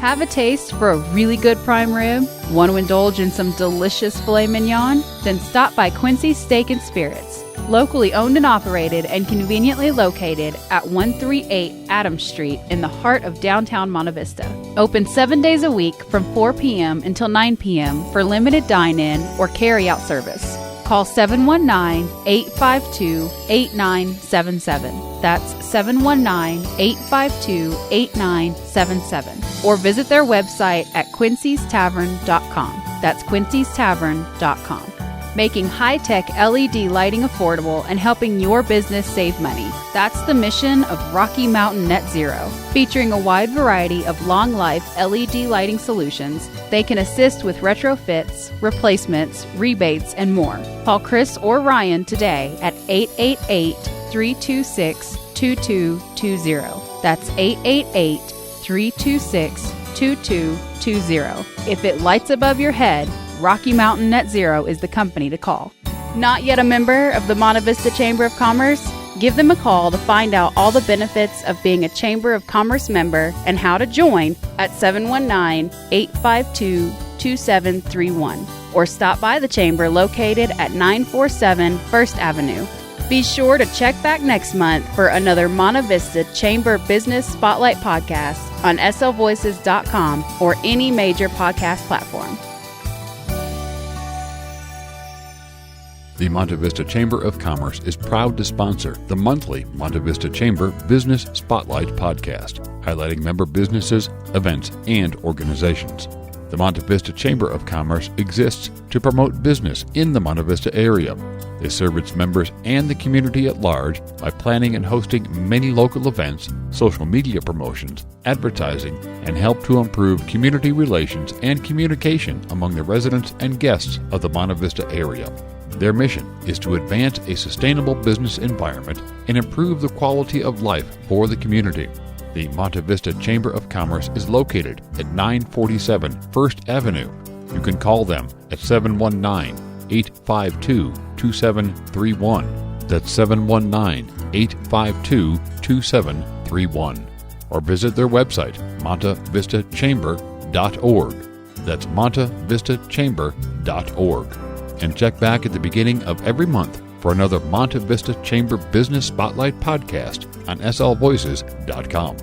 Have a taste for a really good prime rib? Want to indulge in some delicious filet mignon? Then stop by Quincy's Steak and Spirits. Locally owned and operated and conveniently located at 138 Adams Street in the heart of downtown Monte Vista. Open 7 days a week from 4 p.m. until 9 p.m. for limited dine-in or carry-out service. Call 719-852-8977. That's 719-852-8977. Or visit their website at quincystavern.com. That's quincystavern.com. Making high-tech LED lighting affordable and helping your business save money. That's the mission of Rocky Mountain NetZero. Featuring a wide variety of long-life LED lighting solutions, they can assist with retrofits, replacements, rebates, and more. Call Chris or Ryan today at 888-326-2220. That's 888-326-2220. If it lights above your head, Rocky Mountain NetZero is the company to call. Not yet a member of the Monte Vista Chamber of Commerce? Give them a call to find out all the benefits of being a Chamber of Commerce member and how to join at 719-852-2731. Or stop by the Chamber located at 947 First Avenue. Be sure to check back next month for another Monte Vista Chamber Business Spotlight podcast on slvoices.com or any major podcast platform. The Monte Vista Chamber of Commerce is proud to sponsor the monthly Monte Vista Chamber Business Spotlight podcast, highlighting member businesses, events, and organizations. The Monte Vista Chamber of Commerce exists to promote business in the Monte Vista area. They serve its members and the community at large by planning and hosting many local events, social media promotions, advertising, and help to improve community relations and communication among the residents and guests of the Monte Vista area. Their mission is to advance a sustainable business environment and improve the quality of life for the community. The Monte Vista Chamber of Commerce is located at 947 First Avenue. You can call them at 719-852-2731. That's 719-852-2731. Or visit their website, montevistachamber.org. That's montevistachamber.org. And check back at the beginning of every month for another Monte Vista Chamber Business Spotlight podcast on slvoices.com.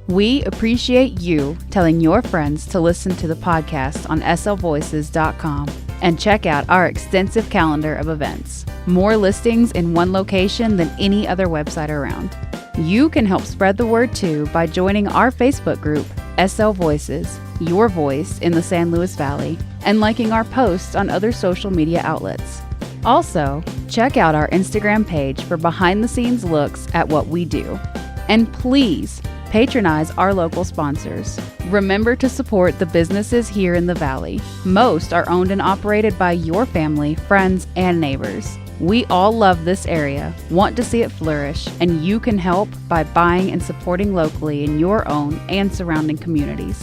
We appreciate you telling your friends to listen to the podcast on slvoices.com and check out our extensive calendar of events. More listings in one location than any other website around. You can help spread the word too by joining our Facebook group, SL Voices, your voice in the San Luis Valley, and liking our posts on other social media outlets. Also, check out our Instagram page for behind-the-scenes looks at what we do. And please, patronize our local sponsors. Remember to support the businesses here in the Valley. Most are owned and operated by your family, friends, and neighbors. We all love this area, want to see it flourish, and you can help by buying and supporting locally in your own and surrounding communities.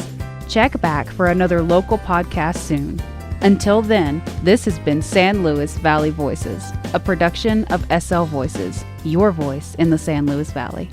Check back for another local podcast soon. Until then, this has been San Luis Valley Voices, a production of SL Voices, your voice in the San Luis Valley.